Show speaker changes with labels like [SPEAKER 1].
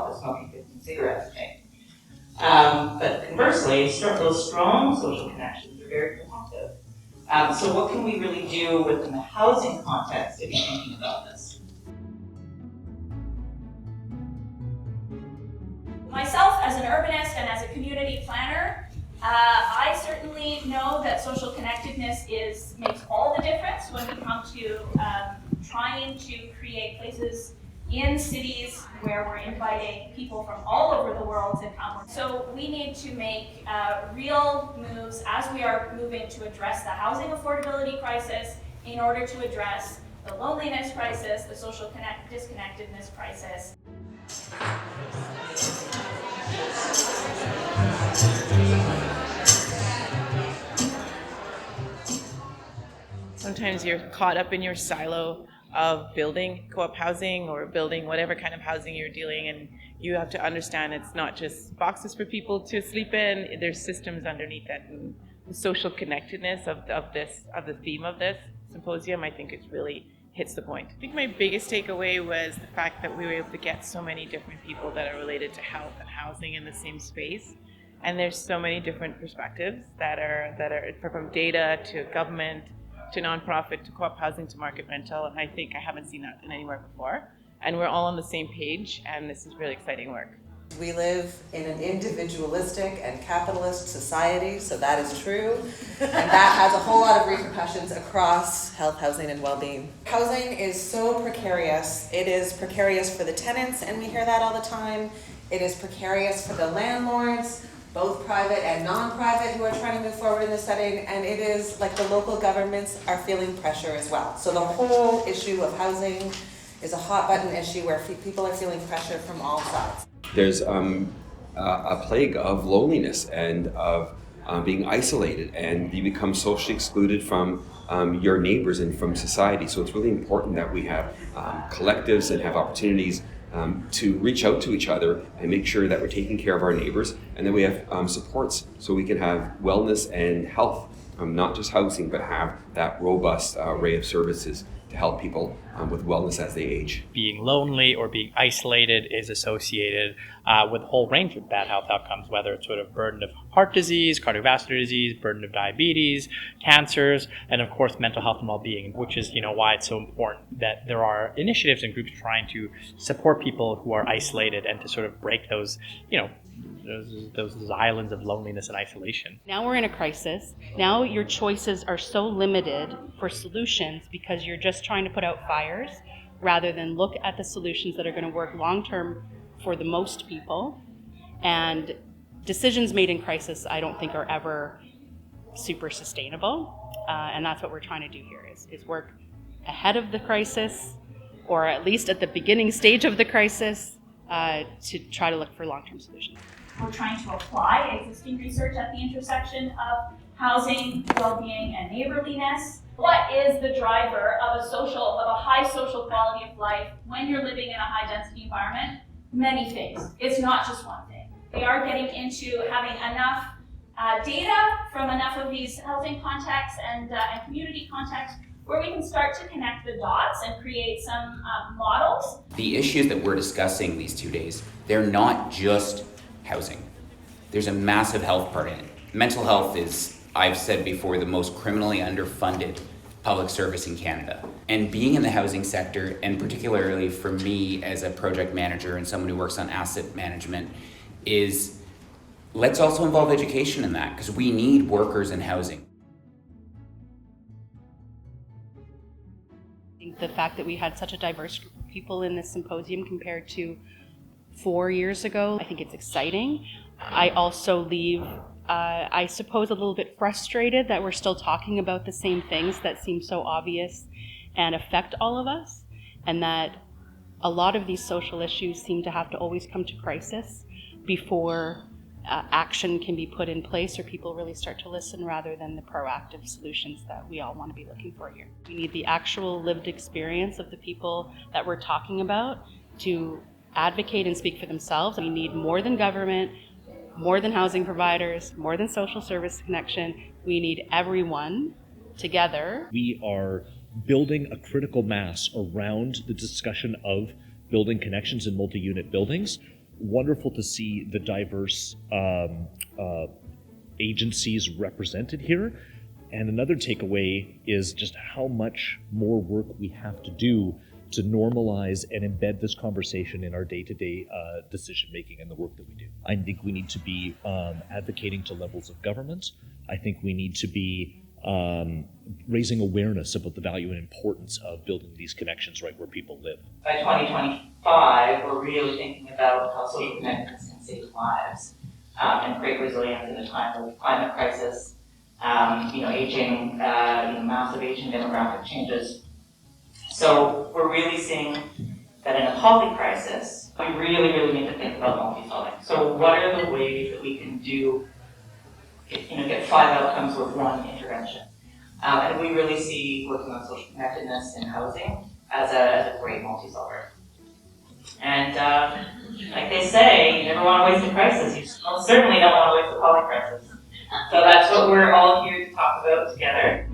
[SPEAKER 1] stop the smoking 15 cigarettes a day. But conversely, those strong social connections are very protective. So what can we really do within the housing context to be thinking about this?
[SPEAKER 2] Myself, as an urbanist and as a community planner, I certainly know that social connectedness makes all the difference when we come to trying to create places in cities where we're inviting people from all over the world to come. So we need to make real moves as we are moving to address the housing affordability crisis in order to address the loneliness crisis, the social disconnectedness crisis.
[SPEAKER 3] Sometimes you're caught up in your silo of building co-op housing or building whatever kind of housing you're dealing, and you have to understand it's not just boxes for people to sleep in. There's systems underneath that, and the social connectedness of the theme of this symposium, I think it really hits the point. I think my biggest takeaway was the fact that we were able to get so many different people that are related to health and housing in the same space. And there's so many different perspectives that are from data to government to nonprofit to co-op housing to market rental, and I think I haven't seen that anywhere before. And we're all on the same page, and this is really exciting work.
[SPEAKER 4] We live in an individualistic and capitalist society, so that is true. And that has a whole lot of repercussions across health, housing, and well-being. Housing is so precarious. It is precarious for the tenants, and we hear that all the time. It is precarious for the landlords, both private and non-private, who are trying to move forward in this setting, and it is like the local governments are feeling pressure as well. So the whole issue of housing is a hot button issue where people are feeling pressure from all sides.
[SPEAKER 5] There's a plague of loneliness and of being isolated, and you become socially excluded from your neighbors and from society. So it's really important that we have collectives and have opportunities to reach out to each other and make sure that we're taking care of our neighbors, and that we have supports so we can have wellness and health, not just housing, but have that robust array of services to help people with wellness as they age.
[SPEAKER 6] Being lonely or being isolated is associated with a whole range of bad health outcomes, whether it's sort of burden of heart disease, cardiovascular disease, burden of diabetes, cancers, and of course mental health and well-being, which is why it's so important that there are initiatives and groups trying to support people who are isolated and to sort of break those those islands of loneliness and isolation.
[SPEAKER 7] Now we're in a crisis. Now your choices are so limited for solutions because you're just trying to put out fires rather than look at the solutions that are going to work long-term for the most people. And decisions made in crisis, I don't think are ever super sustainable. And that's what we're trying to do here is work ahead of the crisis, or at least at the beginning stage of the crisis, to try to look for long-term solutions.
[SPEAKER 2] We're trying to apply existing research at the intersection of housing, well-being, and neighborliness. What is the driver of a high social quality of life when you're living in a high-density environment? Many things. It's not just one thing. We are getting into having enough data from enough of these housing contexts and community contexts where we can start to connect the dots and create some models.
[SPEAKER 8] The issues that we're discussing these 2 days, they're not just housing. There's a massive health part in it. Mental health is, I've said before, the most criminally underfunded public service in Canada. And being in the housing sector, and particularly for me as a project manager and someone who works on asset management, is let's also involve education in that, because we need workers in housing.
[SPEAKER 7] The fact that we had such a diverse group of people in this symposium compared to 4 years ago, I think it's exciting. I also leave, I suppose, a little bit frustrated that we're still talking about the same things that seem so obvious and affect all of us, and that a lot of these social issues seem to have to always come to crisis before action can be put in place or people really start to listen, rather than the proactive solutions that we all want to be looking for here. We need the actual lived experience of the people that we're talking about to advocate and speak for themselves. We need more than government, more than housing providers, more than social service connection. We need everyone together.
[SPEAKER 9] We are building a critical mass around the discussion of building connections in multi-unit buildings. wonderful to see the diverse agencies represented here. And another takeaway is just how much more work we have to do to normalize and embed this conversation in our day-to-day decision making and the work that we do. I think we need to be advocating to levels of government. I think we need to be raising awareness about the value and importance of building these connections right where people live.
[SPEAKER 1] By 2025, we're really thinking about how social connectedness can save lives and create resilience in a time of climate crisis, aging, massive aging demographic changes. So we're really seeing that in a polycrisis, we really, really need to think about multi-solving. So what are the ways that we can get 5 outcomes with 1 intervention? And we really see working on social connectedness in housing as a great multi-solver. And like they say, you never want to waste a crisis. You certainly don't want to waste a polycrisis. So that's what we're all here to talk about together.